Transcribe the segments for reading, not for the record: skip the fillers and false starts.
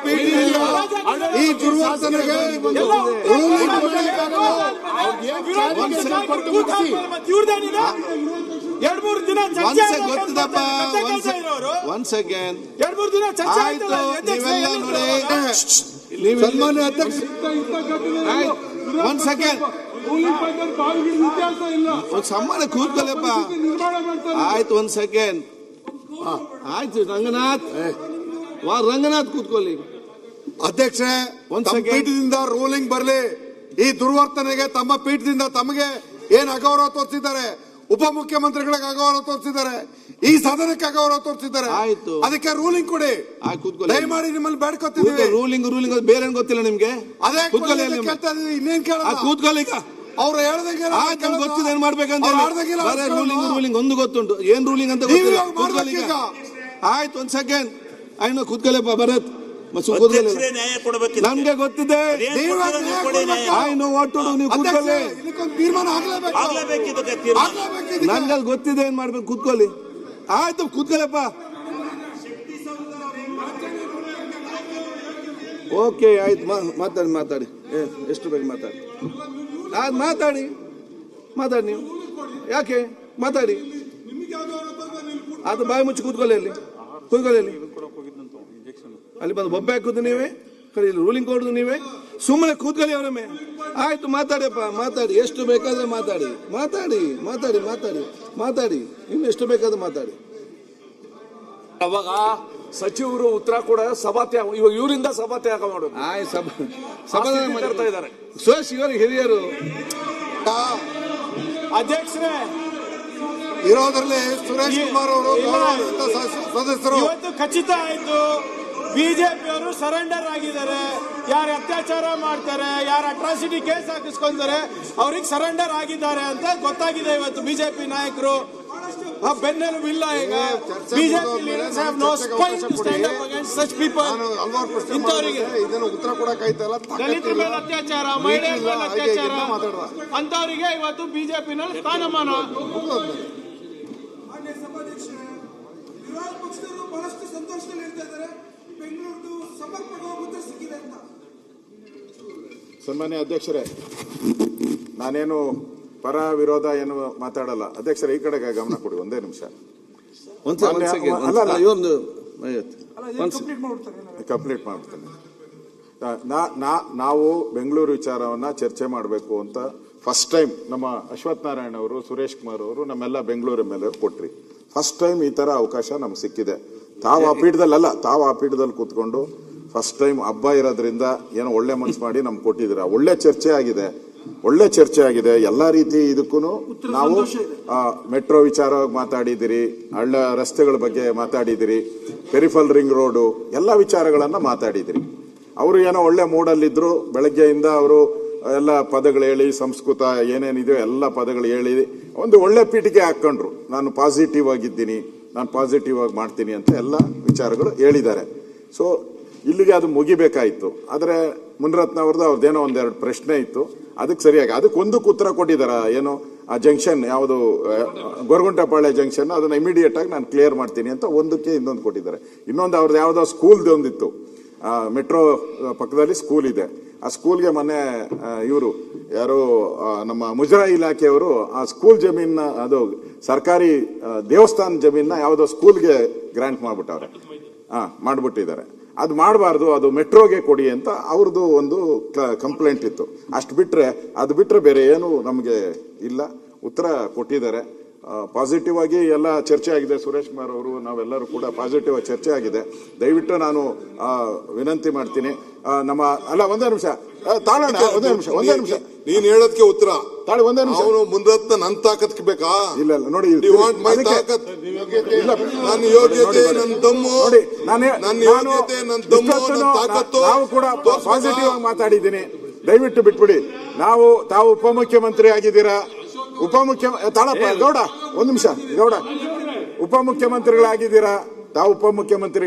ಪೀಠದಿಂದ ಈ ದುರ್ವರ್ತನೆಗೆ ಗೊತ್ತದಪ್ಪ. Once again ಸನ್ಮಾನ್ಯ ಅಧ್ಯಕ್ಷ, ಒಂದ್ ಸೆಕೆಂಡ್ ಸನ್ಮಾನ ಕೂತ್ಕೊಳ್ಳಪ್ಪ. ಆಯ್ತು, ಒಂದ್ ಸೆಕೆಂಡ್ ಆಯ್ತು. ರಂಗನಾಥ್ ಕೂತ್ಕೊಳ್ಳಿ. ಅಧ್ಯಕ್ಷ, ಪೀಠದಿಂದ ರೂಲಿಂಗ್ ಬರಲಿ. ಈ ದುರ್ವರ್ತನೆಗೆ ತಮ್ಮ ಪೀಠದಿಂದ ತಮಗೆ ಏನ್ ಅಗೌರವ ತೋರಿಸಿದ್ದಾರೆ, ಉಪಮುಖ್ಯಮಂತ್ರಿಗಳಿಗೆ ಅಗೌರವ ತೋರಿಸಿದ್ದಾರೆ, ಈ ಸದನಕ್ಕೆ ಅಗೌರವ ತೋರಿಸಿದ್ದಾರೆ. ಆಯ್ತು, ಅದಕ್ಕೆ ರೂಲಿಂಗ್ ಕೊಡಿ. ದಯಮಾಡಿ ನಿಮ್ಮಲ್ಲಿ ಬೇಡ್ಕೊತಿದ್ದೀವಿ. ರೂಲಿಂಗ್ ಬೇರೆ ಗೊತ್ತಿಲ್ಲ ನಿಮ್ಗೆ? ಅದೇ ಇನ್ನೇನ್ ಕೇಳ ಕೂತ್ಕೊಳ್ಳಿ. ಅವ್ರು ಹೇಳ್ದಂಗೆ ಗೊತ್ತಿದೆ ಏನ್ ಮಾಡ್ಬೇಕಂತ. ರೂಲಿಂಗ್ ಒಂದು ಗೊತ್ತುಂಟು, ಏನ್ ರೂಲಿಂಗ್ ಅಂತ ಗೊತ್ತಿಲ್ಲ. ಆಯ್ತು, ಒಂದ್ ಸೆಕೆಂಡ್ ಆಯ್ತು, ಕೂತ್ಕೊಳ್ಳಪ್ಪ ಭರತ್. ನಮ್ಗೆ ಗೊತ್ತಿದೆ. ತೀರ್ಮಾನ ನನ್ಗೆ ಗೊತ್ತಿದೆ ಏನ್ ಮಾಡ್ಬೇಕು. ಕೂತ್ಕೊಳ್ಳಿ. ಆಯ್ತು, ಕೂತ್ಕೊಳ್ಳಪ್ಪ. ಓಕೆ, ಆಯ್ತು, ಮಾತಾಡಿ ಎಷ್ಟು ಬೇಕು ಮಾತಾಡಿ. ಮಾತಾಡಿ ನೀವು. ಯಾಕೆ ಮಾತಾಡಿ? ಅದು ಬಾಯಿ ಮುಚ್ಚಿ ಕೂತ್ಕೊಳ್ಳಿ. ಅಲ್ಲಿ ಬಂದು ಬೊಬ್ಬೆ ಹಾಕುದು ನೀವೇ, ರೂಲಿಂಗ್ ಕೊಡುದು ನೀವೇ. ಸುಮ್ಮನೆ ಕೂತ್ಕೊಳ್ಳಿ ಅವರ ಮೇಲೆ. ಆಯ್ತು, ಮಾತಾಡಿಯಪ್ಪ, ಮಾತಾಡಿ. ಎಷ್ಟು ಬೇಕಾದ್ರೆ ಮಾತಾಡಿ. ಇನ್ನು ಎಷ್ಟು ಬೇಕಾದ್ರೆ ಮಾತಾಡಿ. ಅವಾಗ ಸಚಿವರು ಉತ್ತರ ಕೂಡ ಸಭಾತ್ಯಾಗ, ಇವಾಗ ಇವರಿಂದ ಸಭಾತ್ಯಾಗ ಮಾಡೋದು. ಸಮಾಧಾನ ಮಾಡ್ತಾ ಇದ್ದಾರೆ. ಸುರೇಶ್ ಇವರು ಹಿರಿಯರು. ಅಧ್ಯಕ್ಷರೇ, ಇರೋದ್ರಲ್ಲಿ ಸುರೇಶ್ ಕುಮಾರ್ ಅವರು ಸದಸ್ಯರು. ಇವತ್ತು ಖಚಿತ ಆಯ್ತು, ಬಿಜೆಪಿಯವರು ಸರೆಂಡರ್ ಆಗಿದ್ದಾರೆ. ಯಾರು ಅತ್ಯಾಚಾರ ಮಾಡ್ತಾರೆ, ಯಾರು ಅಟ್ರಾಸಿಟಿ ಕೇಸ್ ಹಾಕಿಸ್ಕೊಂತಾರೆ, ಅವ್ರಿಗೆ ಸರೆಂಡರ್ ಆಗಿದ್ದಾರೆ ಅಂತ ಗೊತ್ತಾಗಿದೆ ಇವತ್ತು ಬಿಜೆಪಿ ನಾಯಕರು. ಬೆನ್ನೆಲುಬು ಇಲ್ಲ ಈಗ. BJP leaders have no spine to stand up against such people. ಇಂಥವರಿಗೆ ಇದನ್ನು ಉತ್ತರ ಕೊಡಕ್ಕಾಯ್ತಲ್ಲ. ದಲಿತರ ಮೇಲೆ ಅತ್ಯಾಚಾರ, ಮಹಿಳೆಯರ ಮೇಲೆ ಅತ್ಯಾಚಾರ ಅಂತವರಿಗೆ ಇವತ್ತು ಬಿಜೆಪಿನಲ್ಲಿ ಸ್ಥಾನಮಾನ. ವಿರೋಧ ಪಕ್ಷದವರು ಬಹಳಷ್ಟು ಸಂತೋಷದಲ್ಲಿ ಹೇಳ್ತಾ ಇದ್ದಾರೆ, ಬೆಂಗಳೂರು ಸಮರ್ಪಕ ಮುದ್ರೆ ಸಿಕ್ಕಿದೆ ಅಂತ. ಸನ್ಮಾನ್ಯ ಅಧ್ಯಕ್ಷರೇ, ನಾನೇನು ಪರ ವಿರೋಧ ಏನು ಮಾತಾಡಲ್ಲ. ಅಧ್ಯಕ್ಷರೇ, ಈ ಕಡೆಗೆ ಗಮನ ಕೊಡಿ. ಒಂದೇ ನಿಮಿಷ ಕಂಪ್ಲೀಟ್ ಮಾಡ್ಬಿಡ್ತೇನೆ. ನಾವು ಬೆಂಗಳೂರು ವಿಚಾರವನ್ನ ಚರ್ಚೆ ಮಾಡಬೇಕು ಅಂತ ಫಸ್ಟ್ ಟೈಮ್ ನಮ್ಮ ಅಶ್ವಥ್ ನಾರಾಯಣ ಅವರು, ಸುರೇಶ್ ಕುಮಾರ್ ಅವರು, ನಮ್ಮೆಲ್ಲ ಬೆಂಗಳೂರು ಮೇಲೆ ಕೊಟ್ರಿ. ಫಸ್ಟ್ ಟೈಮ್ ಈ ತರ ಅವಕಾಶ ನಮ್ಗೆ ಸಿಕ್ಕಿದೆ. ತಾವು ಆ ಪೀಠದಲ್ಲಿ ಕೂತ್ಕೊಂಡು ಫಸ್ಟ್ ಟೈಮ್ ಹಬ್ಬ ಇರೋದ್ರಿಂದ ಏನೋ ಒಳ್ಳೆ ಮನ್ಸು ಮಾಡಿ ನಮ್ಗೆ ಕೊಟ್ಟಿದ್ದೀರಾ. ಒಳ್ಳೆ ಚರ್ಚೆ ಆಗಿದೆ. ಎಲ್ಲಾ ರೀತಿ ಇದಕ್ಕೂ ನಾವು ಮೆಟ್ರೋ ವಿಚಾರ ಮಾತಾಡಿದಿರಿ, ರಸ್ತೆಗಳ ಬಗ್ಗೆ ಮಾತಾಡಿದಿರಿ, ಪೆರಿಫಲ್ ರಿಂಗ್ ರೋಡು, ಎಲ್ಲಾ ವಿಚಾರಗಳನ್ನ ಮಾತಾಡಿದಿರಿ. ಅವರು ಏನೋ ಒಳ್ಳೆ ಮೂಡಲ್ಲಿದ್ರು. ಬೆಳಗ್ಗೆಯಿಂದ ಅವರು ಎಲ್ಲ ಪದಗಳು ಹೇಳಿ, ಸಂಸ್ಕೃತ ಏನೇನಿದೆಯೋ ಎಲ್ಲ ಪದಗಳು ಹೇಳಿ ಒಂದು ಒಳ್ಳೆ ಪೀಠಿಗೆ ಹಾಕೊಂಡ್ರು. ನಾನು ಪಾಸಿಟಿವ್ ಆಗಿದ್ದೀನಿ, ನಾನು ಪಾಸಿಟಿವ್ ಆಗಿ ಮಾಡ್ತೀನಿ ಅಂತ ಎಲ್ಲ ವಿಚಾರಗಳು ಹೇಳಿದ್ದಾರೆ. ಸೊ ಇಲ್ಲಿಗೆ ಅದು ಮುಗಿಬೇಕಾಯ್ತು. ಆದರೆ ಮುನಿರತ್ನ ಅವ್ರದ್ದೇನೋ ಒಂದೆರಡು ಪ್ರಶ್ನೆ ಇತ್ತು, ಅದಕ್ಕೆ ಸರಿಯಾಗಿ ಅದಕ್ಕೊಂದಕ್ಕೆ ಉತ್ತರ ಕೊಟ್ಟಿದ್ದಾರೆ. ಏನು ಆ ಜಂಕ್ಷನ್ ಯಾವುದು, ಗೊರಗುಂಟೆಪಾಳ್ಯ ಜಂಕ್ಷನ್, ಅದನ್ನ ಇಮಿಡಿಯೇಟ್ ಆಗಿ ನಾನು ಕ್ಲಿಯರ್ ಮಾಡ್ತೀನಿ ಅಂತ ಒಂದಕ್ಕೆ ಇನ್ನೊಂದು ಕೊಟ್ಟಿದ್ದಾರೆ. ಇನ್ನೊಂದು ಅವ್ರದ್ದು ಯಾವುದೋ ಸ್ಕೂಲ್ದು ಒಂದಿತ್ತು, ಮೆಟ್ರೋ ಪಕ್ಕದಲ್ಲಿ ಸ್ಕೂಲ್ ಇದೆ. ಆ ಸ್ಕೂಲ್ಗೆ ಮೊನ್ನೆ ಇವರು ಯಾರು ನಮ್ಮ ಮುಜರಾಯಿ ಇಲಾಖೆಯವರು ಆ ಸ್ಕೂಲ್ ಜಮೀನ, ಅದು ಸರ್ಕಾರಿ ದೇವಸ್ಥಾನ ಜಮೀನ ಯಾವುದೋ ಸ್ಕೂಲ್ಗೆ ಗ್ರಾಂಟ್ ಮಾಡ್ಬಿಟ್ಟವ್ರೆ, ಮಾಡ್ಬಿಟ್ಟಿದ್ದಾರೆ. ಅದು ಮಾಡಬಾರ್ದು, ಅದು ಮೆಟ್ರೋಗೆ ಕೊಡಿ ಅಂತ ಅವ್ರದ್ದು ಒಂದು ಕಂಪ್ಲೇಂಟ್ ಇತ್ತು. ಅದು ಬಿಟ್ರೆ ಬೇರೆ ಏನು ನಮಗೆ ಇಲ್ಲ. ಉತ್ತರ ಕೊಟ್ಟಿದ್ದಾರೆ. ಪಾಸಿಟಿವ್ ಆಗಿ ಎಲ್ಲ ಚರ್ಚೆ ಆಗಿದೆ. ಸುರೇಶ್ ಕುಮಾರ್ ಅವರು, ನಾವೆಲ್ಲರೂ ಕೂಡ ಪಾಸಿಟಿವ್ ಆಗಿ ಚರ್ಚೆ ಆಗಿದೆ. ದಯವಿಟ್ಟು ನಾನು ವಿನಂತಿ ಮಾಡ್ತೀನಿ. ಒಂದೇ ನಿಮಿಷ ತಾಳೋಣ. ಒಂದೇ ನಿಮಿಷ ನೀನ್ ಹೇಳೋದಕ್ಕೆ ಉತ್ತರ ತಾಳಿ. ಒಂದೇ ನಿಮಿಷ. ಅವನು ಮುಂದತ್ತ ನನ್ ತಾಕತ್ ಬೇಕಾ? ಇಲ್ಲ ನೋಡಿ, ನನ್ನ ಯೋಗ್ಯತೆ, ನನ್ನ ದಮ್ಮು, ನಾವು ಕೂಡ ಪಾಸಿಟಿವ್ ಆಗಿ ಮಾತಾಡಿದ್ದೀನಿ. ದಯವಿಟ್ಟು ಬಿಟ್ಬಿಡಿ. ತಾವು ಉಪಮುಖ್ಯಮಂತ್ರಿ ಆಗಿದ್ದೀರಾ. ಗೌಡ ಒಂದ್ ನಿಮಿಷ. ಗೌಡ, ಉಪಮುಖ್ಯಮಂತ್ರಿಗಳಾಗಿದ್ದೀರಾ.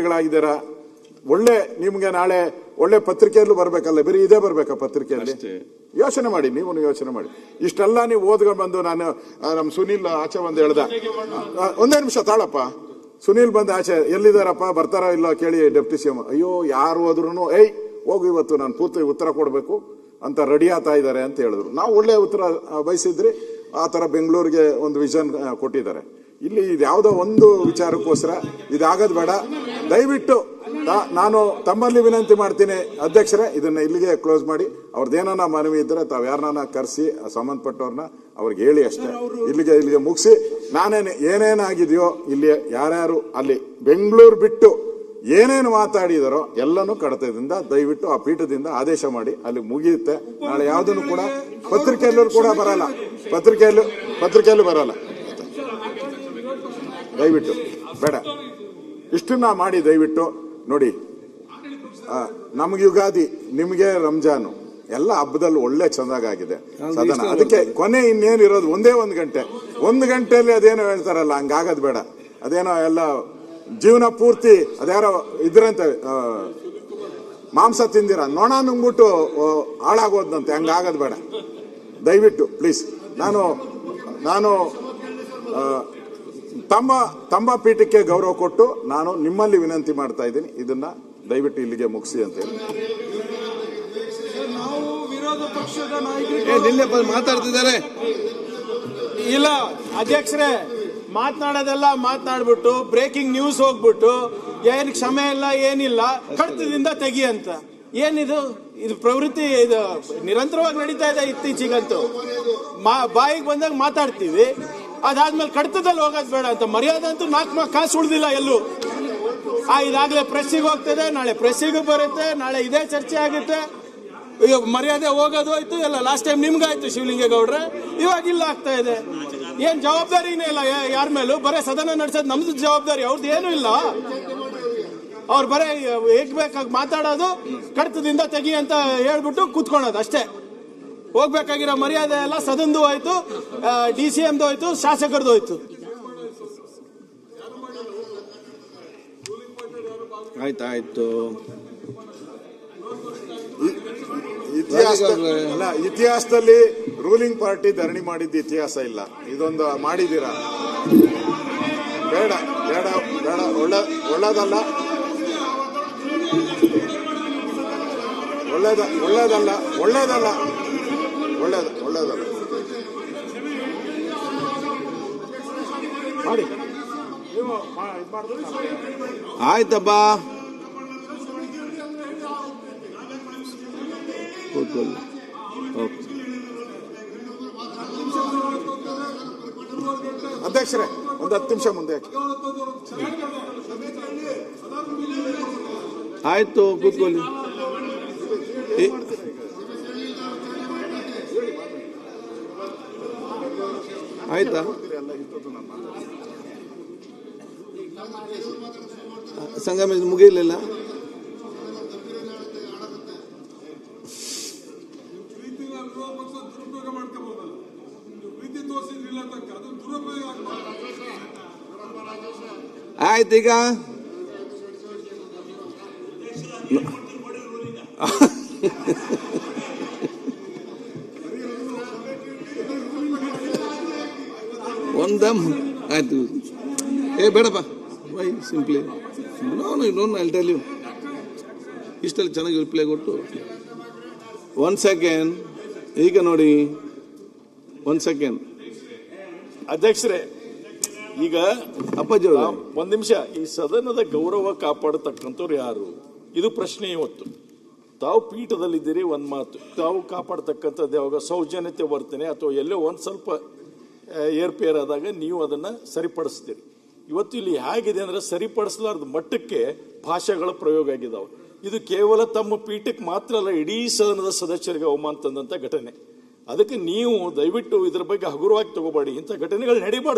ಒಳ್ಳೆ ನಿಮ್ಗೆ ನಾಳೆ ಒಳ್ಳೆ ಪತ್ರಿಕೆಯಲ್ಲೂ ಬರ್ಬೇಕಲ್ಲ, ಬರೀ ಇದೇ ಬರ್ಬೇಕಾ ಪತ್ರಿಕೆಯಲ್ಲಿ? ಯೋಚನೆ ಮಾಡಿ, ನೀವು ಯೋಚನೆ ಮಾಡಿ. ಇಷ್ಟೆಲ್ಲ ನೀವು ಓದ್ಕೊಂಡು ಬಂದು, ನಮ್ಮ ಸುನೀಲ್ ಆಚೆ ಬಂದು ಹೇಳ್ದ. ಒಂದೇ ನಿಮಿಷ ತಾಳಪ್ಪ. ಸುನೀಲ್ ಬಂದ ಆಚೆ ಎಲ್ಲಿದಾರಪ್ಪ ಬರ್ತಾರ ಇಲ್ಲ ಕೇಳಿ ಡೆಪ್ಟಿ ಸಿಎಂ. ಅಯ್ಯೋ ಯಾರು ಹೋದ್ರು ಏಯ್ ಹೋಗು ಇವತ್ತು ನಾನು ಪೂರ್ತಿ ಉತ್ತರ ಕೊಡಬೇಕು ಅಂತ ರೆಡಿ ಆಗ್ತಾ ಇದ್ದಾರೆ ಅಂತ ಹೇಳಿದ್ರು. ನಾವು ಒಳ್ಳೆ ಉತ್ತರ ಬಯಸಿದ್ರಿ, ಆ ತರ ಬೆಂಗಳೂರಿಗೆ ಒಂದು ವಿಷನ್ ಕೊಟ್ಟಿದ್ದಾರೆ. ಇಲ್ಲಿ ಇದ್ಯಾವುದೋ ಒಂದು ವಿಚಾರಕ್ಕೋಸ್ಕರ ಇದಾಗದ್ ಬೇಡ. ದಯವಿಟ್ಟು ನಾನು ತಮ್ಮಲ್ಲಿ ವಿನಂತಿ ಮಾಡ್ತೀನಿ ಅಧ್ಯಕ್ಷರೇ, ಇದನ್ನ ಇಲ್ಲಿಗೆ ಕ್ಲೋಸ್ ಮಾಡಿ. ಅವ್ರದ್ದೇನ ಮನವಿ ಇದ್ರೆ ತಾವ್ ಯಾರನ್ನ ಕರೆಸಿ ಸಂಬಂಧಪಟ್ಟವ್ರನ್ನ ಅವ್ರಿಗೆ ಹೇಳಿ ಅಷ್ಟೇ. ಇಲ್ಲಿಗೆ ಮುಗಿಸಿ ಏನೇನಾಗಿದೆಯೋ ಇಲ್ಲಿ ಯಾರ್ಯಾರು ಅಲ್ಲಿ ಬೆಂಗಳೂರು ಬಿಟ್ಟು ಏನೇನು ಮಾತಾಡಿದಾರೋ ಎಲ್ಲನೂ ಕಡತದಿಂದ ದಯವಿಟ್ಟು ಆ ಪೀಠದಿಂದ ಆದೇಶ ಮಾಡಿ ಅಲ್ಲಿ ಮುಗಿಯುತ್ತೆ. ನಾಳೆ ಯಾವುದನ್ನು ಕೂಡ ಪತ್ರಿಕೆಯಲ್ಲೂ ಕೂಡ ಬರಲ್ಲ, ಪತ್ರಿಕೆಯಲ್ಲೂ ಬರಲ್ಲ. ದಯವಿಟ್ಟು ಬೇಡ, ಇಷ್ಟನ್ನ ಮಾಡಿ ದಯವಿಟ್ಟು ನೋಡಿ. ನಮ್ಗೆ ಯುಗಾದಿ, ನಿಮ್ಗೆ ರಂಜಾನು, ಎಲ್ಲ ಹಬ್ಬದಲ್ಲಿ ಒಳ್ಳೆ ಚಂದಾಗಿದೆ ಸದನ. ಅದಕ್ಕೆ ಕೊನೆ ಇನ್ನೇನಿರೋದು ಒಂದೇ 1 ಗಂಟೆ. 1 ಗಂಟೆಯಲ್ಲಿ ಅದೇನೋ ಹೇಳ್ತಾರಲ್ಲ ಹಂಗಾಗದ್ ಬೇಡ. ಅದೇನೋ ಎಲ್ಲ ಜೀವನ ಪೂರ್ತಿ ಅದ್ಯಾರೋ ಇದ್ರಂತೆ ಮಾಂಸ ತಿಂದಿರ ನೊಣ ನುಂಗ್ಬಿಟ್ಟು ಹಾಳಾಗೋದಂತೆ, ಹಂಗಾಗದ್ ಬೇಡ ದಯವಿಟ್ಟು ಪ್ಲೀಸ್. ನಾನು ತಮ್ಮ ಪೀಠಕ್ಕೆ ಗೌರವ ಕೊಟ್ಟು ನಾನು ನಿಮ್ಮಲ್ಲಿ ವಿನಂತಿ ಮಾಡ್ತಾ ಇದ್ದೀನಿ, ಇದನ್ನ ದಯವಿಟ್ಟು ಇಲ್ಲಿಗೆ ಮುಗಿಸಿ ಅಂತ ಹೇಳಿ. ನಾವು ವಿರೋಧ ಪಕ್ಷದ ನಾಯಕರು ಮಾತಾಡ್ತಿದ್ದಾರೆ. ಇಲ್ಲ ಅಧ್ಯಕ್ಷರೇ, ಮಾತನಾಡೋದೆಲ್ಲ ಮಾತನಾಡ್ಬಿಟ್ಟು ಬ್ರೇಕಿಂಗ್ ನ್ಯೂಸ್ ಹೋಗ್ಬಿಟ್ಟು ಏನ್ ಕ್ಷಮೆ ಇಲ್ಲ ಏನಿಲ್ಲ, ಕಡತದಿಂದ ತೆಗಿ ಅಂತ. ಏನಿದು? ಇದು ಪ್ರವೃತ್ತಿ ಇದು ನಿರಂತರವಾಗಿ ನಡೀತಾ ಇದೆ ಇತ್ತೀಚೆಗಂತೂ. ಬಾಯಿಗೆ ಬಂದಾಗ ಮಾತಾಡ್ತೀವಿ, ಅದಾದ್ಮೇಲೆ ಕಡತದಲ್ಲಿ ಹೋಗೋದು ಬೇಡ ಅಂತ. ಮರ್ಯಾದೆ ಅಂತೂ 4 ಕಾಸು ಉಳಿದಿಲ್ಲ ಎಲ್ಲೂ. ಇದಾಗಲೇ ಪ್ರೆಸ್ಸಿಗೆ ಹೋಗ್ತದೆ, ನಾಳೆ ಪ್ರೆಸ್ಸಿಗೆ ಬರುತ್ತೆ, ನಾಳೆ ಇದೇ ಚರ್ಚೆ ಆಗುತ್ತೆ. ಈಗ ಮರ್ಯಾದೆ ಹೋಗೋದು ಆಯ್ತು, ಎಲ್ಲ ಲಾಸ್ಟ್ ಟೈಮ್ ನಿಮ್ಗಾಯ್ತು ಶಿವಲಿಂಗೇಗೌಡ್ರೆ, ಇವಾಗಿಲ್ಲ ಆಗ್ತಾ ಇದೆ. ಏನ್ ಜವಾಬ್ದಾರಿನೇ ಇಲ್ಲ ಯಾರ ಮೇಲೂ, ಬರೇ ಸದನ ನಡೆಸೋದು ನಮ್ದು ಜವಾಬ್ದಾರಿ, ಅವ್ರದ್ದು ಏನೂ ಇಲ್ಲ. ಅವ್ರು ಬರೇ ಹೇಗ್ ಬೇಕಾಗಿ ಮಾತಾಡೋದು, ಕಡತದಿಂದ ತೆಗಿ ಅಂತ ಹೇಳ್ಬಿಟ್ಟು ಕೂತ್ಕೊಳ್ಳೋದು ಅಷ್ಟೇ. ಹೋಗ್ಬೇಕಾಗಿರೋ ಮರ್ಯಾದೆ ಎಲ್ಲ ಸದನದ್ದು ಆಯ್ತು, DCMದು ಆಯ್ತು, ಶಾಸಕರದು ಆಯ್ತು. ಆಯ್ತಾಯ್ತು. ಇತಿಹಾಸದಲ್ಲಿ ರೂಲಿಂಗ್ ಪಾರ್ಟಿ ಧರಣಿ ಮಾಡಿದ್ದು ಇತಿಹಾಸ ಇಲ್ಲ. ಇದೊಂದು ಮಾಡಿದೀರಾ? ಬೇಡ ಬೇಡ ಬೇಡ, ಒಳ್ಳೇದಲ್ಲ, ಒಳ್ಳೇದಲ್ಲ ಮಾಡಿ. ಆಯ್ತಪ್ಪ, ಕೂತ್ಕೊಳ್ಳಿ. ಅಧ್ಯಕ್ಷರೇ ಒಂದು 10 ನಿಮಿಷ ಮುಂದೆ ಹಾಕಿ. ಆಯ್ತು, ಕೂತ್ಕೊಳ್ಳಿ. ಆಯ್ತಾ? ಸಂಗಮ ಮುಗಿಯಲಿಲ್ಲ. ದುರುಪಯೋಗ ಮಾಡ್ಕೋಬಹುದಲ್ಲ, ಪ್ರೀತಿ ತೋರಿಸಿದ್ರಿಲ್ಲ ತಕ್ಕ ಅದು ದುರುಪಯೋಗ ಆಯ್ತು. ಈಗ ಒಂದಮ್ ಆಯ್ತು. ಬೇಡಪ್ಪ, why simply no I tell you. ಇಷ್ಟಲ್ಲಿ ಚೆನ್ನಾಗಿ ರಿಪ್ಲೈ ಕೊಟ್ಟು 1 ಸೆಕೆಂಡ್. ಈಗ ನೋಡಿ 1 ಸೆಕೆಂಡ್. ಅಧ್ಯಕ್ಷರೇ, ಈಗ ಅಪ್ಪಾಜಿ 1 ನಿಮಿಷ. ಈ ಸದನದ ಗೌರವ ಕಾಪಾಡತಕ್ಕಂಥವ್ರು ಯಾರು? ಇದು ಪ್ರಶ್ನೆ. ಇವತ್ತು ತಾವು ಪೀಠದಲ್ಲಿದ್ದೀರಿ, ಒಂದು ಮಾತು ತಾವು ಕಾಪಾಡ್ತಕ್ಕಂಥದ್ದು ಯಾವಾಗ ಸೌಜನ್ಯತೆ ವರ್ತನೆ ಅಥವಾ ಎಲ್ಲೋ ಒಂದು ಸ್ವಲ್ಪ ಏರ್ಪೇರ್ ಆದಾಗ ನೀವು ಅದನ್ನು ಸರಿಪಡಿಸ್ತೀರಿ. ಇವತ್ತು ಇಲ್ಲಿ ಹೇಗಿದೆ ಅಂದರೆ ಸರಿಪಡಿಸಲಾರ್ದ ಮಟ್ಟಕ್ಕೆ ಭಾಷೆಗಳ ಪ್ರಯೋಗ ಆಗಿದ್ದಾವೆ. ಇದು ಕೇವಲ ತಮ್ಮ ಪೀಠಕ್ಕೆ ಮಾತ್ರ ಅಲ್ಲ, ಇಡೀ ಸದನದ ಸದಸ್ಯರಿಗೆ ಅವಮಾನ ತಂದಂಥ ಘಟನೆ. ಅದಕ್ಕೆ ನೀವು ದಯವಿಟ್ಟು ಇದರ ಬಗ್ಗೆ ಹಗುರವಾಗಿ ತಗೋಬೇಡಿ. ಇಂಥ ಘಟನೆಗಳು ನಡೀಬಾರ್ದು.